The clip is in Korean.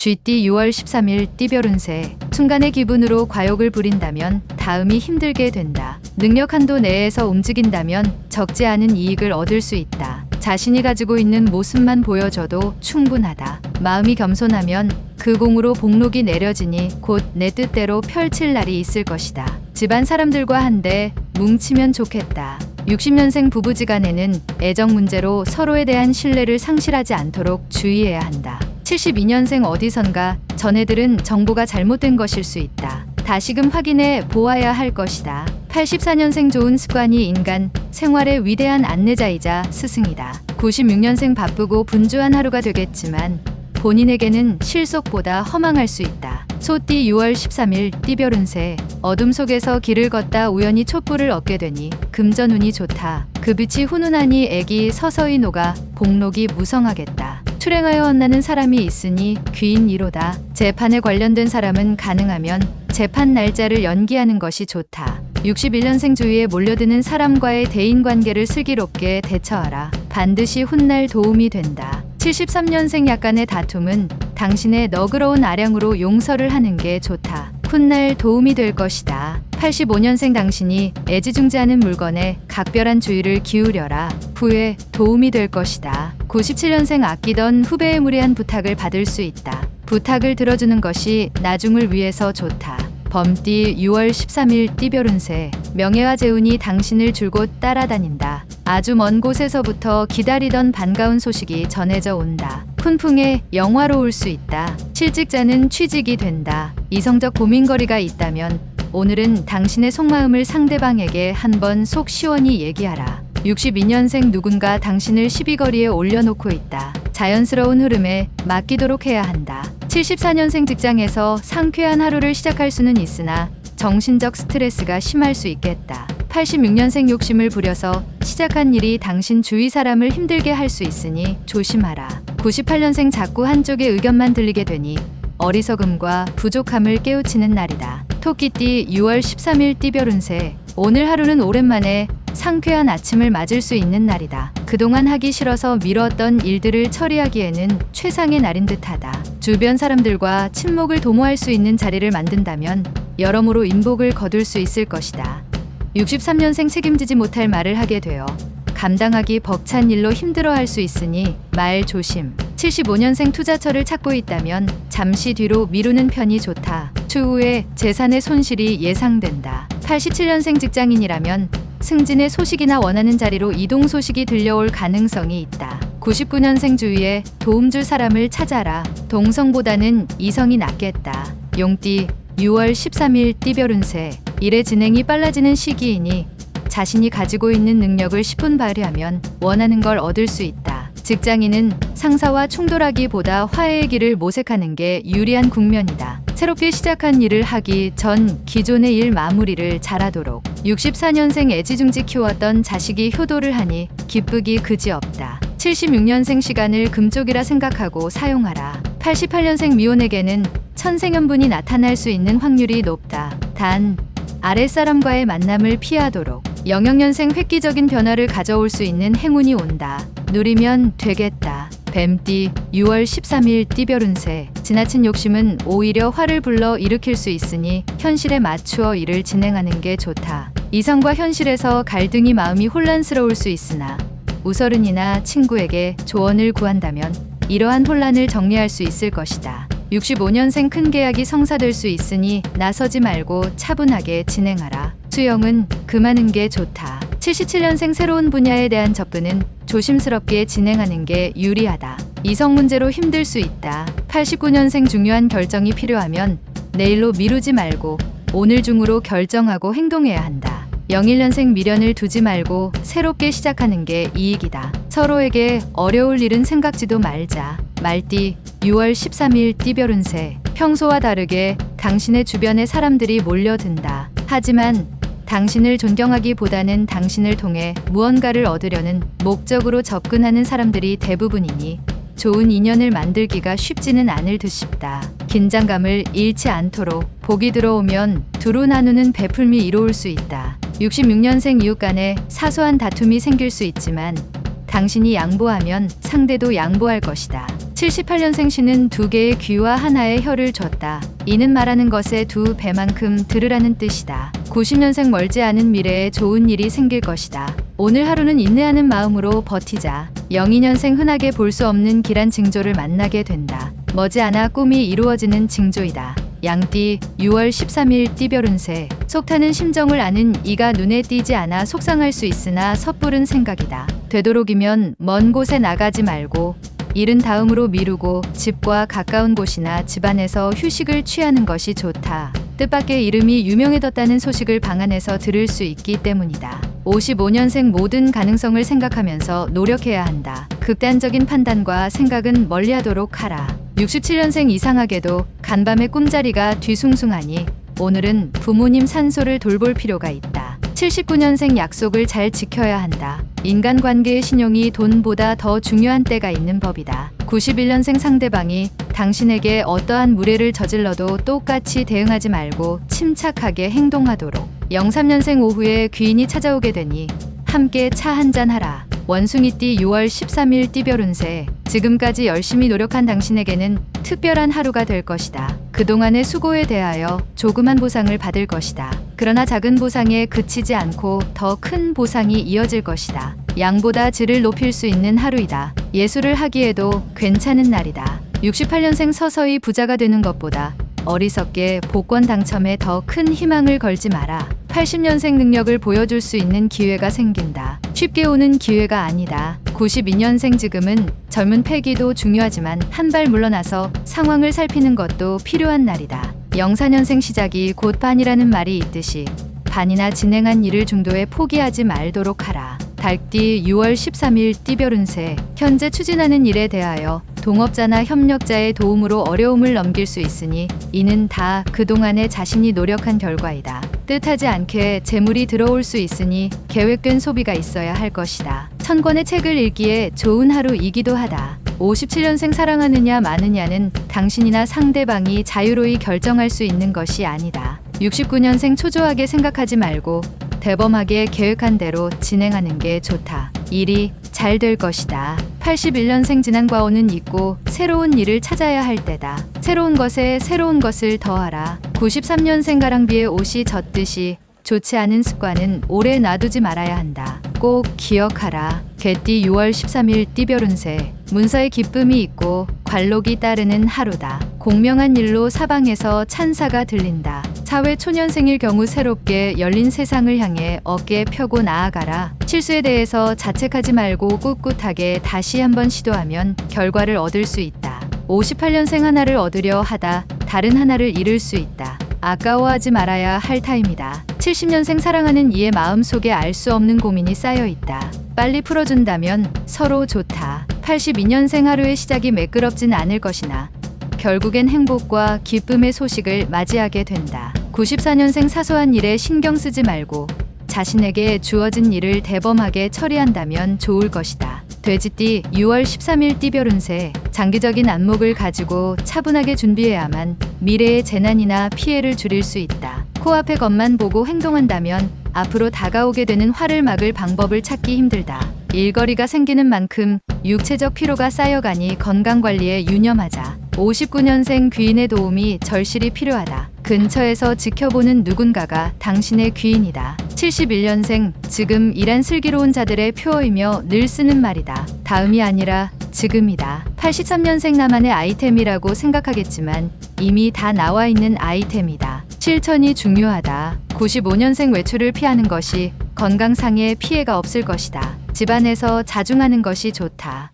GT 6월 13일 띠별 운세. 순간의 기분으로 과욕을 부린다면 다음이 힘들게 된다. 능력 한도 내에서 움직인다면 적지 않은 이익을 얻을 수 있다. 자신이 가지고 있는 모습만 보여줘도 충분하다. 마음이 겸손하면 그 공으로 복록이 내려지니 곧 내 뜻대로 펼칠 날이 있을 것이다. 집안 사람들과 한데 뭉치면 좋겠다. 60년생 부부지간에는 애정 문제로 서로에 대한 신뢰를 상실하지 않도록 주의해야 한다. 72년생 어디선가 전해들은 정보가 잘못된 것일 수 있다. 다시금 확인해 보아야 할 것이다. 84년생 좋은 습관이 인간 생활의 위대한 안내자이자 스승이다. 96년생 바쁘고 분주한 하루가 되겠지만 본인에게는 실속보다 허망할 수 있다. 소띠 6월 13일 띠별 운세. 어둠 속에서 길을 걷다 우연히 촛불을 얻게 되니 금전운이 좋다. 그 빛이 훈훈하니 액이 서서히 녹아 복록이 무성하겠다. 출행하여 혼나는 사람이 있으니 귀인 이로다. 재판에 관련된 사람은 가능하면 재판 날짜를 연기하는 것이 좋다. 61년생 주위에 몰려드는 사람과의 대인관계를 슬기롭게 대처하라. 반드시 훗날 도움이 된다. 73년생 약간의 다툼은 당신의 너그러운 아량으로 용서를 하는 게 좋다. 훗날 도움이 될 것이다. 85년생 당신이 애지중지하는 물건에 각별한 주의를 기울여라. 후에 도움이 될 것이다. 97년생 아끼던 후배의 무리한 부탁을 받을 수 있다. 부탁을 들어주는 것이 나중을 위해서 좋다. 범띠 6월 13일 띠별 운세. 명예와 재운이 당신을 줄곧 따라다닌다. 아주 먼 곳에서부터 기다리던 반가운 소식이 전해져 온다. 훈풍에 영화로울 수 있다. 실직자는 취직이 된다. 이성적 고민거리가 있다면 오늘은 당신의 속마음을 상대방에게 한번 속 시원히 얘기하라. 62년생 누군가 당신을 시비거리에 올려놓고 있다. 자연스러운 흐름에 맡기도록 해야 한다. 74년생 직장에서 상쾌한 하루를 시작할 수는 있으나 정신적 스트레스가 심할 수 있겠다. 86년생 욕심을 부려서 시작한 일이 당신 주위 사람을 힘들게 할 수 있으니 조심하라. 98년생 자꾸 한쪽의 의견만 들리게 되니 어리석음과 부족함을 깨우치는 날이다. 토끼띠 6월 13일 띠별 운세. 오늘 하루는 오랜만에 상쾌한 아침을 맞을 수 있는 날이다. 그동안 하기 싫어서 미뤘던 일들을 처리하기에는 최상의 날인 듯하다. 주변 사람들과 친목을 도모할 수 있는 자리를 만든다면 여러모로 인복을 거둘 수 있을 것이다. 63년생 책임지지 못할 말을 하게 되어 감당하기 벅찬 일로 힘들어할 수 있으니 말 조심. 75년생 투자처를 찾고 있다면 잠시 뒤로 미루는 편이 좋다. 추후에 재산의 손실이 예상된다. 87년생 직장인이라면 승진의 소식이나 원하는 자리로 이동 소식이 들려올 가능성이 있다. 99년생 주위에 도움줄 사람을 찾아라. 동성보다는 이성이 낫겠다. 용띠 6월 13일 띠별 운세. 일의 진행이 빨라지는 시기이니 자신이 가지고 있는 능력을 10분 발휘하면 원하는 걸 얻을 수 있다. 직장인은 상사와 충돌하기보다 화해의 길을 모색하는 게 유리한 국면이다. 새롭게 시작한 일을 하기 전 기존의 일 마무리를 잘하도록. 64년생 애지중지 키웠던 자식이 효도를 하니 기쁘기 그지없다. 76년생 시간을 금쪽이라 생각하고 사용하라. 88년생 미혼에게는 천생연분이 나타날 수 있는 확률이 높다. 단 아랫사람과의 만남을 피하도록. 영역년생 획기적인 변화를 가져올 수 있는 행운이 온다. 누리면 되겠다. 뱀띠 6월 13일 띠별 운세. 지나친 욕심은 오히려 화를 불러 일으킬 수 있으니 현실에 맞추어 일을 진행하는 게 좋다. 이성과 현실에서 갈등이 마음이 혼란스러울 수 있으나 우서른이나 친구에게 조언을 구한다면 이러한 혼란을 정리할 수 있을 것이다. 65년생 큰 계약이 성사될 수 있으니 나서지 말고 차분하게 진행하라. 수영은 금하는 게 좋다. 77년생 새로운 분야에 대한 접근은 조심스럽게 진행하는 게 유리하다. 이성 문제로 힘들 수 있다. 89년생 중요한 결정이 필요하면 내일로 미루지 말고 오늘 중으로 결정하고 행동해야 한다. 01년생 미련을 두지 말고 새롭게 시작하는 게 이익이다. 서로에게 어려울 일은 생각지도 말자. 말띠 6월 13일 띠별 운세. 평소와 다르게 당신의 주변에 사람들이 몰려든다. 하지만 당신을 존경하기보다는 당신을 통해 무언가를 얻으려는 목적으로 접근하는 사람들이 대부분이니 좋은 인연을 만들기가 쉽지는 않을 듯 싶다. 긴장감을 잃지 않도록. 복이 들어오면 두루 나누는 베풀미 이로울 수 있다. 66년생 이웃 간에 사소한 다툼이 생길 수 있지만 당신이 양보하면 상대도 양보할 것이다. 78년생 씨는 2개의 귀와 하나의 혀를 줬다. 이는 말하는 것에 2배만큼 들으라는 뜻이다. 90년생 멀지 않은 미래에 좋은 일이 생길 것이다. 오늘 하루는 인내하는 마음으로 버티자. 02년생 흔하게 볼 수 없는 길한 징조를 만나게 된다. 머지않아 꿈이 이루어지는 징조이다. 양띠 6월 13일 띠별 운세. 속타는 심정을 아는 이가 눈에 띄지 않아 속상할 수 있으나 섣부른 생각이다. 되도록이면 먼 곳에 나가지 말고 일은 다음으로 미루고 집과 가까운 곳이나 집안에서 휴식을 취하는 것이 좋다. 뜻밖의 이름이 유명해졌다는 소식을 방 안에서 들을 수 있기 때문이다. 55년생 모든 가능성을 생각하면서 노력해야 한다. 극단적인 판단과 생각은 멀리하도록 하라. 67년생 이상하게도 간밤에 꿈자리가 뒤숭숭하니 오늘은 부모님 산소를 돌볼 필요가 있다. 79년생 약속을 잘 지켜야 한다. 인간관계의 신용이 돈보다 더 중요한 때가 있는 법이다. 91년생 상대방이 당신에게 어떠한 무례를 저질러도 똑같이 대응하지 말고 침착하게 행동하도록. 03년생 오후에 귀인이 찾아오게 되니 함께 차 한잔 하라. 원숭이띠 6월 13일 띠별 운세. 지금까지 열심히 노력한 당신에게는 특별한 하루가 될 것이다. 그동안의 수고에 대하여 조그만 보상을 받을 것이다. 그러나 작은 보상에 그치지 않고 더 큰 보상이 이어질 것이다. 양보다 질을 높일 수 있는 하루이다. 예술을 하기에도 괜찮은 날이다. 68년생 서서히 부자가 되는 것보다 어리석게 복권 당첨에 더 큰 희망을 걸지 마라. 80년생 능력을 보여줄 수 있는 기회가 생긴다. 쉽게 오는 기회가 아니다. 92년생 지금은 젊은 패기도 중요하지만 한 발 물러나서 상황을 살피는 것도 필요한 날이다. 04년생 시작이 곧 반이라는 말이 있듯이 반이나 진행한 일을 중도에 포기하지 말도록 하라. 달띠 6월 13일 띠별 운세. 현재 추진하는 일에 대하여 동업자나 협력자의 도움으로 어려움을 넘길 수 있으니 이는 다 그동안에 자신이 노력한 결과이다. 뜻하지 않게 재물이 들어올 수 있으니 계획된 소비가 있어야 할 것이다. 1000권의 책을 읽기에 좋은 하루이기도 하다. 57년생 사랑하느냐 마느냐는 당신이나 상대방이 자유로이 결정할 수 있는 것이 아니다. 69년생 초조하게 생각하지 말고 대범하게 계획한 대로 진행하는 게 좋다. 일이 잘 될 것이다. 81년생 지난 과오는 잊고 새로운 일을 찾아야 할 때다. 새로운 것에 새로운 것을 더하라. 93년생 가랑비에 옷이 젖듯이 좋지 않은 습관은 오래 놔두지 말아야 한다. 꼭 기억하라. 개띠 6월 13일 띠별 운세. 문서에 기쁨이 있고 관록이 따르는 하루다. 공명한 일로 사방에서 찬사가 들린다. 사회 초년생일 경우 새롭게 열린 세상을 향해 어깨 펴고 나아가라. 실수에 대해서 자책하지 말고 꿋꿋하게 다시 한번 시도하면 결과를 얻을 수 있다. 58년생 하나를 얻으려 하다 다른 하나를 잃을 수 있다. 아까워하지 말아야 할 타임이다. 70년생 사랑하는 이의 마음속에 알 수 없는 고민이 쌓여 있다. 빨리 풀어준다면 서로 좋다. 82년생 하루의 시작이 매끄럽진 않을 것이나 결국엔 행복과 기쁨의 소식을 맞이하게 된다. 94년생 사소한 일에 신경 쓰지 말고 자신에게 주어진 일을 대범하게 처리한다면 좋을 것이다. 돼지띠 6월 13일 띠별 운세. 장기적인 안목을 가지고 차분하게 준비해야만 미래의 재난이나 피해를 줄일 수 있다. 코앞의 것만 보고 행동한다면 앞으로 다가오게 되는 화를 막을 방법을 찾기 힘들다. 일거리가 생기는 만큼 육체적 피로가 쌓여가니 건강관리에 유념하자. 59년생 귀인의 도움이 절실히 필요하다. 근처에서 지켜보는 누군가가 당신의 귀인이다. 71년생 지금 이란 슬기로운 자들의 표어이며 늘 쓰는 말이다. 다음이 아니라 지금이다. 83년생 나만의 아이템이라고 생각하겠지만 이미 다 나와 있는 아이템이다. 실천이 중요하다. 95년생 외출을 피하는 것이 건강상의 피해가 없을 것이다. 집안에서 자중하는 것이 좋다.